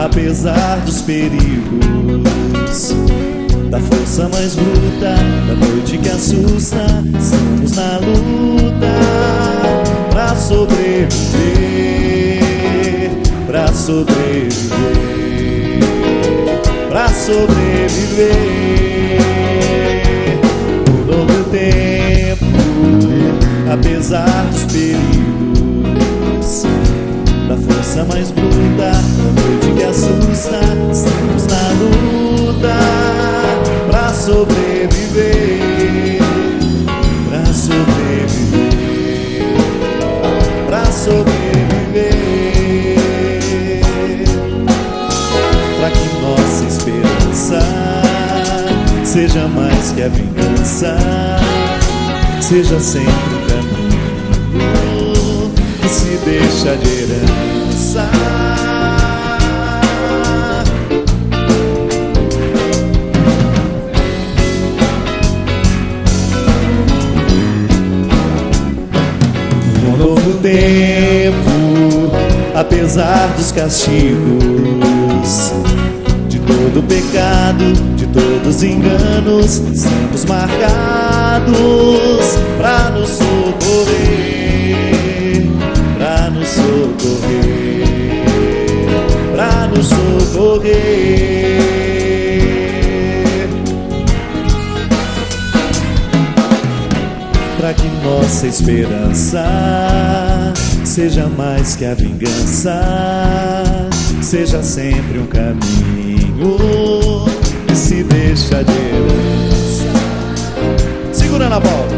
apesar dos perigos, da força mais bruta, da noite que assusta, estamos na luta pra sobreviver, pra sobreviver, pra sobreviver. Um novo tempo, apesar dos perigos, da força mais bruta, da noite que assusta, estamos na luta pra sobreviver, pra sobreviver, pra sobreviver, pra que nossa esperança seja mais que a vingança, seja sempre um caminho que se deixa de herança. Um novo tempo, apesar dos castigos, de todo pecado, de todos enganos, estamos marcados pra nos socorrer, pra nos socorrer, pra nos socorrer. Pra que nossa esperança seja mais que a vingança, seja sempre um caminho que se deixa de herança. Segura na bola.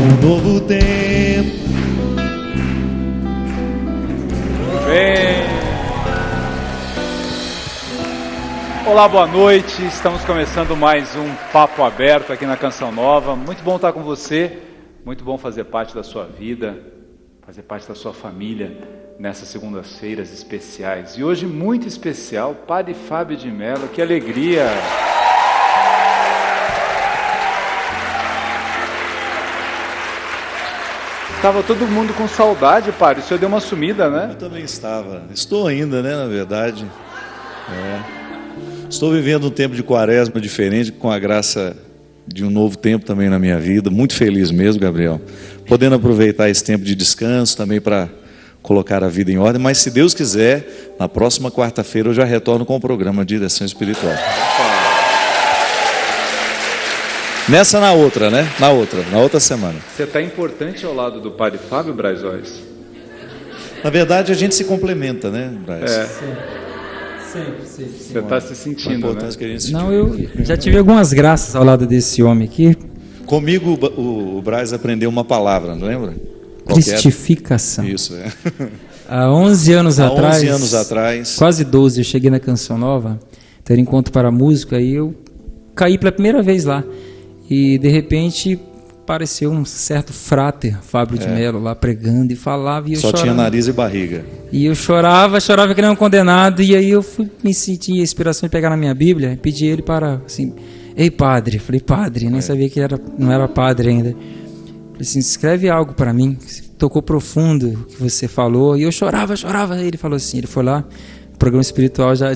Um novo tempo. Bem. Olá, boa noite. Estamos começando mais um Papo Aberto aqui na Canção Nova. Muito bom estar com você. Muito bom fazer parte da sua vida, fazer parte da sua família nessas segundas-feiras especiais. E hoje muito especial, Padre Fábio de Mello. Que alegria! Estava todo mundo com saudade, Padre. O senhor deu uma sumida, né? Eu também estava. Estou ainda, né, na verdade. Estou vivendo um tempo de quaresma diferente, com a graça de um novo tempo também na minha vida. Muito feliz mesmo, Gabriel. Podendo aproveitar esse tempo de descanso também para colocar a vida em ordem. Mas se Deus quiser, na próxima quarta-feira eu já retorno com o programa de direção espiritual. Nessa, na outra, né? Na outra semana. Você está importante ao lado do Padre Fábio, Brazóis? Na verdade, a gente se complementa, né, Braz? Sempre. Você está se sentindo, né? Não, eu já tive algumas graças ao lado desse homem aqui. Comigo o Braz aprendeu uma palavra, não lembra? Cristificação. Isso, é. Há 11 anos atrás. 11 anos atrás. Quase 12, eu cheguei na Canção Nova, ter encontro para a música, e eu caí pela primeira vez lá. E, de repente, apareceu um certo fráter, Fábio de Mello, lá pregando e falava. E eu Só tinha nariz e barriga. E eu chorava que nem um condenado. E aí eu me senti a inspiração de pegar na minha Bíblia e pedir ele para, assim, ei, padre. Eu falei, padre, eu nem sabia que não era padre ainda. Eu falei assim, escreve algo para mim. Tocou profundo o que você falou. E eu chorava. Ele falou assim, ele foi lá, o programa espiritual já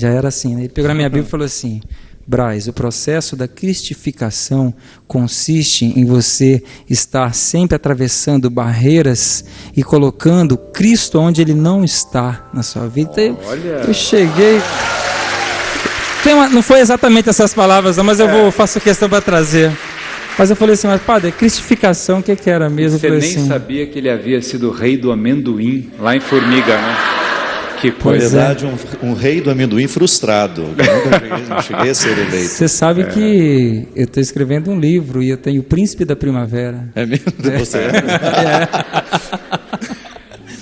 era assim, né? Ele pegou na minha Bíblia e falou assim, Braz, o processo da cristificação consiste em você estar sempre atravessando barreiras e colocando Cristo onde Ele não está na sua vida. Eu cheguei... não foi exatamente essas palavras, mas faço questão para trazer. Mas eu falei assim, mas padre, cristificação, o que era mesmo? Você nem sabia que ele havia sido rei do amendoim lá em Formiga, né? Que coisa. Na verdade, um rei do amendoim frustrado. Eu não cheguei a ser eleito. Você sabe que eu estou escrevendo um livro e eu tenho o Príncipe da Primavera. É mesmo? Você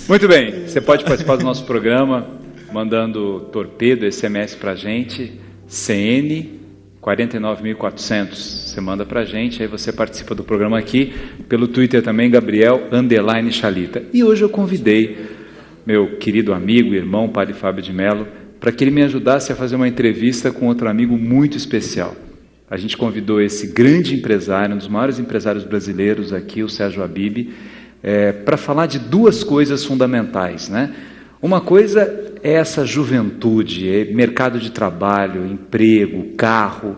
Muito bem, você pode participar do nosso programa mandando torpedo, SMS pra gente, CN 49.400. Você manda pra gente, aí você participa do programa aqui, pelo Twitter também, Gabriel_Chalita. E hoje eu convidei meu querido amigo, irmão, Padre Fábio de Mello, para que ele me ajudasse a fazer uma entrevista com outro amigo muito especial. a gente convidou esse grande empresário, um dos maiores empresários brasileiros aqui, o Sérgio Habib, para falar de duas coisas fundamentais, né? Uma coisa é essa juventude, é mercado de trabalho, emprego, carro.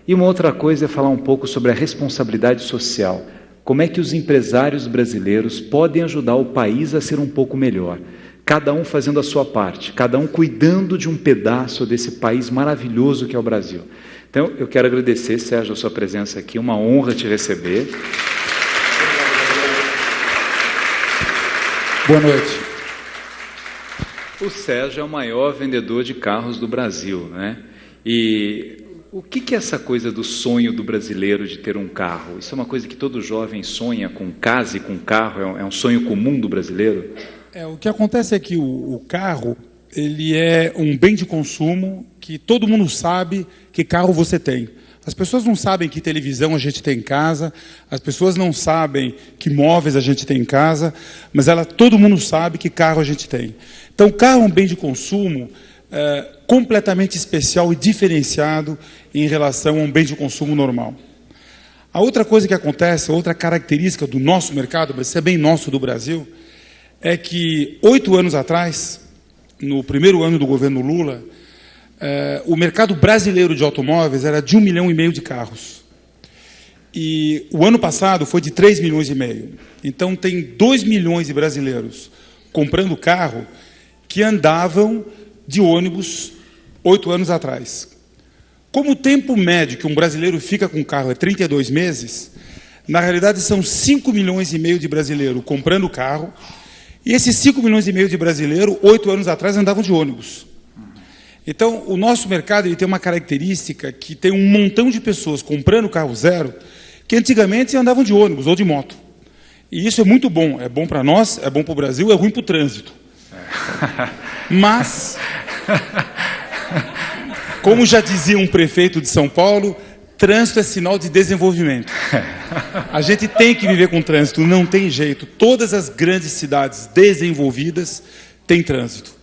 E uma outra coisa é falar um pouco sobre a responsabilidade social. Como é que os empresários brasileiros podem ajudar o país a ser um pouco melhor? Cada um fazendo a sua parte, cada um cuidando de um pedaço desse país maravilhoso que é o Brasil. Então, eu quero agradecer, Sérgio, a sua presença aqui, uma honra te receber. Boa noite. O Sérgio é o maior vendedor de carros do Brasil, né? E o que é essa coisa do sonho do brasileiro de ter um carro? Isso é uma coisa que todo jovem sonha, com casa e com carro? É um sonho comum do brasileiro? O que acontece é que o carro, ele é um bem de consumo que todo mundo sabe que carro você tem. As pessoas não sabem que televisão a gente tem em casa, as pessoas não sabem que móveis a gente tem em casa, mas todo mundo sabe que carro a gente tem. Então, o carro é um bem de consumo completamente especial e diferenciado em relação a um bem de consumo normal. A outra coisa que acontece, a outra característica do nosso mercado, isso é bem nosso do Brasil, é que 8 anos atrás, no primeiro ano do governo Lula, o mercado brasileiro de automóveis era de 1,5 milhão de carros. E o ano passado foi de 3,5 milhões. Então, tem 2 milhões de brasileiros comprando carro que andavam de ônibus 8 anos atrás. Como o tempo médio que um brasileiro fica com carro é 32 meses, na realidade são 5,5 milhões de brasileiros comprando carro, e esses 5,5 milhões de brasileiros, 8 anos atrás, andavam de ônibus. Então, o nosso mercado ele tem uma característica que tem um montão de pessoas comprando carro zero que antigamente andavam de ônibus ou de moto. E isso é muito bom. É bom para nós, é bom para o Brasil, é ruim para o trânsito. Mas, como já dizia um prefeito de São Paulo, trânsito é sinal de desenvolvimento. A gente tem que viver com trânsito, não tem jeito. Todas as grandes cidades desenvolvidas têm trânsito.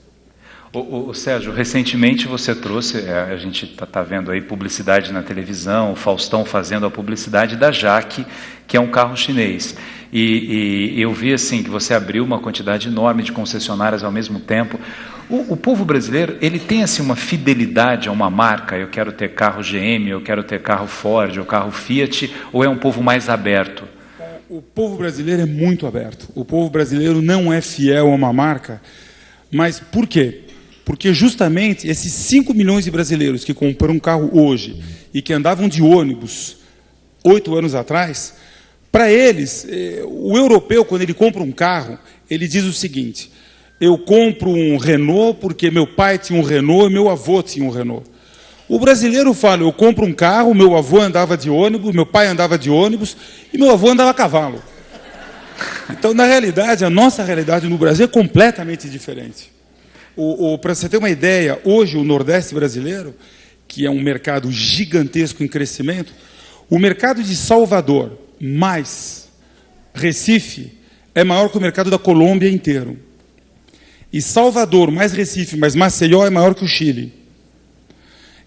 Sérgio, recentemente você trouxe, a gente está vendo aí publicidade na televisão, o Faustão fazendo a publicidade da Jaque, que é um carro chinês. E eu vi assim que você abriu uma quantidade enorme de concessionárias ao mesmo tempo. O povo brasileiro, ele tem assim uma fidelidade a uma marca? Eu quero ter carro GM, eu quero ter carro Ford, ou carro Fiat, ou é um povo mais aberto? O povo brasileiro é muito aberto. O povo brasileiro não é fiel a uma marca. Mas por quê? Porque justamente esses 5 milhões de brasileiros que compram um carro hoje e que andavam de ônibus 8 anos atrás, para eles, o europeu, quando ele compra um carro, ele diz o seguinte: eu compro um Renault porque meu pai tinha um Renault e meu avô tinha um Renault. O brasileiro fala: eu compro um carro, meu avô andava de ônibus, meu pai andava de ônibus e meu avô andava a cavalo. Então, na realidade, a nossa realidade no Brasil é completamente diferente. Para você ter uma ideia, hoje o Nordeste brasileiro, que é um mercado gigantesco em crescimento, o mercado de Salvador mais Recife é maior que o mercado da Colômbia inteiro. E Salvador mais Recife mais Maceió é maior que o Chile.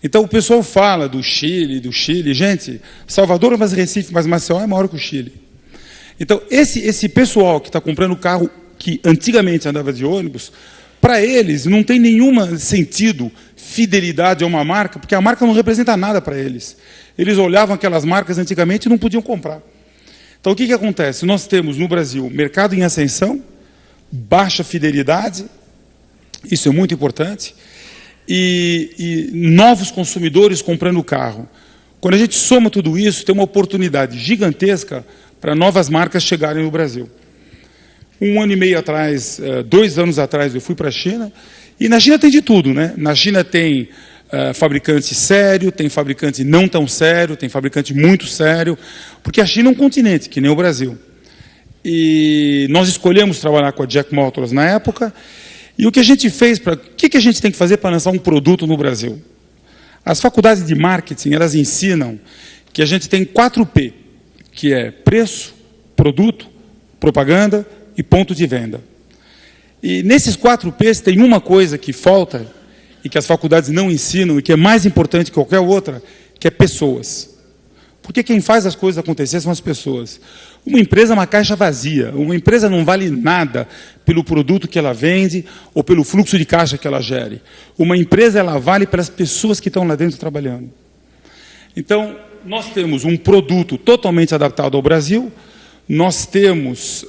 Então o pessoal fala do Chile. Gente, Salvador mais Recife mais Maceió é maior que o Chile. Então esse pessoal que está comprando carro que antigamente andava de ônibus, para eles não tem nenhum sentido fidelidade a uma marca, porque a marca não representa nada para eles. Eles olhavam aquelas marcas antigamente e não podiam comprar. Então o que acontece? Nós temos no Brasil mercado em ascensão, baixa fidelidade, isso é muito importante, e novos consumidores comprando carro. Quando a gente soma tudo isso, tem uma oportunidade gigantesca para novas marcas chegarem no Brasil. 1 ano e meio atrás, 2 anos atrás, eu fui para a China, e na China tem de tudo, né? Na China tem fabricante sério, tem fabricante não tão sério, tem fabricante muito sério, porque a China é um continente, que nem o Brasil. E nós escolhemos trabalhar com a Jack Motors na época, e o que a gente fez, o que a gente tem que fazer para lançar um produto no Brasil? As faculdades de marketing, elas ensinam que a gente tem 4P, que é preço, produto, propaganda e ponto de venda. E nesses 4Ps tem uma coisa que falta, e que as faculdades não ensinam, e que é mais importante que qualquer outra, que é pessoas. Porque quem faz as coisas acontecer são as pessoas. Uma empresa é uma caixa vazia. Uma empresa não vale nada pelo produto que ela vende ou pelo fluxo de caixa que ela gere. Uma empresa, ela vale pelas pessoas que estão lá dentro trabalhando. Então, nós temos um produto totalmente adaptado ao Brasil, nós temos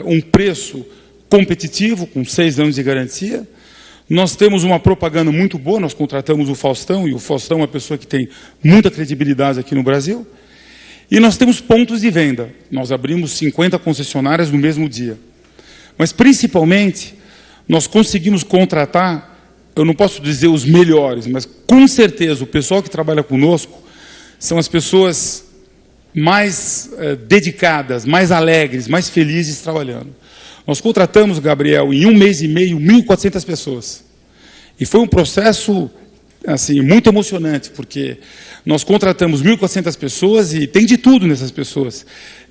um preço competitivo, com 6 anos de garantia, nós temos uma propaganda muito boa, nós contratamos o Faustão, e o Faustão é uma pessoa que tem muita credibilidade aqui no Brasil, e nós temos pontos de venda. Nós abrimos 50 concessionárias no mesmo dia. Mas, principalmente, nós conseguimos contratar, eu não posso dizer os melhores, mas, com certeza, o pessoal que trabalha conosco são as pessoas mais dedicadas, mais alegres, mais felizes trabalhando. Nós contratamos, Gabriel, em 1 mês e meio, 1.400 pessoas. E foi um processo assim, muito emocionante, porque nós contratamos 1.400 pessoas e tem de tudo nessas pessoas.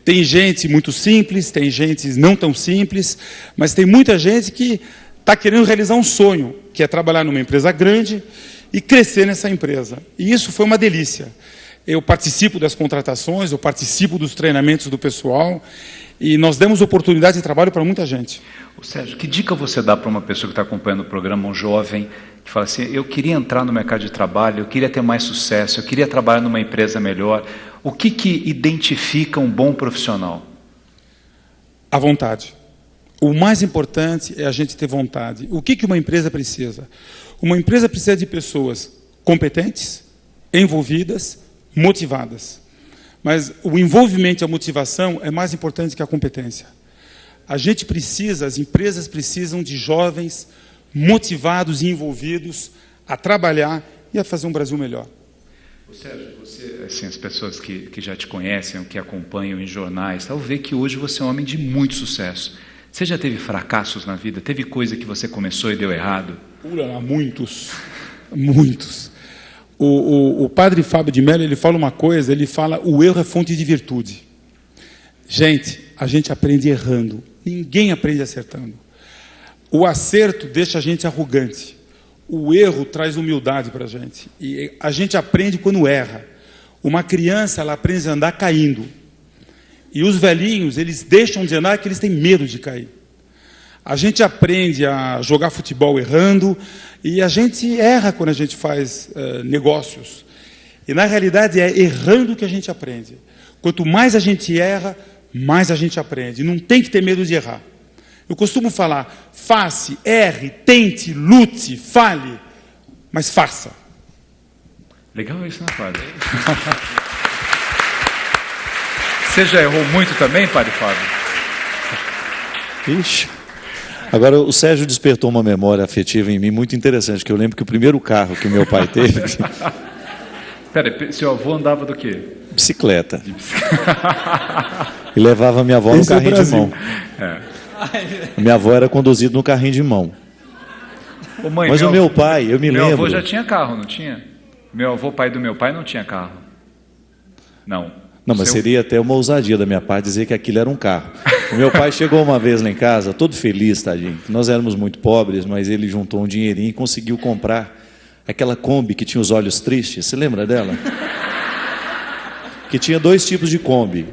Tem gente muito simples, tem gente não tão simples, mas tem muita gente que está querendo realizar um sonho, que é trabalhar numa empresa grande e crescer nessa empresa. E isso foi uma delícia. Eu participo das contratações, eu participo dos treinamentos do pessoal e nós demos oportunidade de trabalho para muita gente. Ô, Sérgio, que dica você dá para uma pessoa que está acompanhando o programa, um jovem, que fala assim, eu queria entrar no mercado de trabalho, eu queria ter mais sucesso, eu queria trabalhar numa empresa melhor. O que identifica um bom profissional? A vontade. O mais importante é a gente ter vontade. O que uma empresa precisa? Uma empresa precisa de pessoas competentes, envolvidas, motivadas. Mas o envolvimento e a motivação é mais importante que a competência. A gente precisa, as empresas precisam de jovens motivados e envolvidos a trabalhar e a fazer um Brasil melhor. Sérgio, você, assim, as pessoas que já te conhecem, que acompanham em jornais, tal, vê que hoje você é um homem de muito sucesso. Você já teve fracassos na vida? Teve coisa que você começou e deu errado? Muitos. Muitos. O padre Fábio de Mello, ele fala uma coisa, ele fala, o erro é fonte de virtude. Gente, a gente aprende errando. Ninguém aprende acertando. O acerto deixa a gente arrogante. O erro traz humildade para a gente. E a gente aprende quando erra. Uma criança, ela aprende a andar caindo. E os velhinhos, eles deixam de andar porque eles têm medo de cair. A gente aprende a jogar futebol errando e a gente erra quando a gente faz negócios. E, na realidade, é errando que a gente aprende. Quanto mais a gente erra, mais a gente aprende. Não tem que ter medo de errar. Eu costumo falar, faça, erre, tente, lute, fale, mas faça. Legal isso, né, padre? Você já errou muito também, padre Fábio? Ixi. Agora, o Sérgio despertou uma memória afetiva em mim muito interessante, que eu lembro que o primeiro carro que meu pai teve... Peraí, seu avô andava do quê? Bicicleta. E levava minha avó no carrinho de mão. Minha avó era conduzida no carrinho de mão. Ô, mãe, mas o meu pai, eu me lembro... Meu avô já tinha carro, não tinha? Meu avô, pai do meu pai, não tinha carro. Não. Não, mas seria até uma ousadia da minha parte dizer que aquilo era um carro. O meu pai chegou uma vez lá em casa, todo feliz, tadinho. Nós éramos muito pobres, mas ele juntou um dinheirinho e conseguiu comprar aquela Kombi que tinha os olhos tristes. Você lembra dela? Que tinha 2 tipos de Kombi.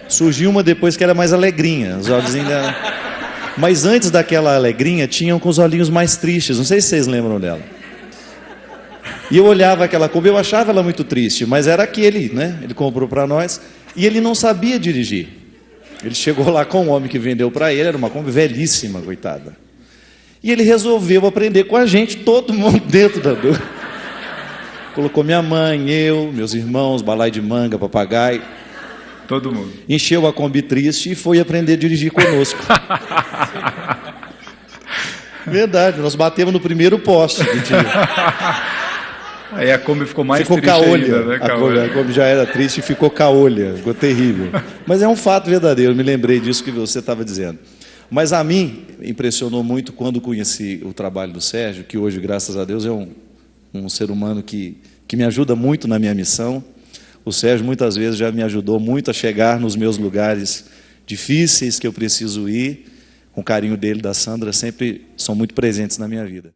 Surgiu uma depois que era mais alegrinha. Os olhos ainda... Mas antes daquela alegrinha, tinham com os olhinhos mais tristes. Não sei se vocês lembram dela. E eu olhava aquela Kombi, eu achava ela muito triste, mas era aquele, né? Ele comprou para nós e ele não sabia dirigir. Ele chegou lá com um homem que vendeu para ele, era uma Kombi velhíssima, coitada. E ele resolveu aprender com a gente, todo mundo dentro da dor. Colocou minha mãe, eu, meus irmãos, balai de manga, papagaio. Todo mundo. Encheu a Kombi triste e foi aprender a dirigir conosco. Verdade, nós batemos no primeiro poste do dia. Aí a Kombi ficou mais triste caolha, ainda, né? A Kombi já era triste e ficou caolha, ficou terrível. Mas é um fato verdadeiro, me lembrei disso que você estava dizendo. Mas a mim impressionou muito quando conheci o trabalho do Sérgio, que hoje, graças a Deus, é um ser humano que me ajuda muito na minha missão. O Sérgio muitas vezes já me ajudou muito a chegar nos meus lugares difíceis que eu preciso ir. Com o carinho dele, da Sandra, sempre são muito presentes na minha vida.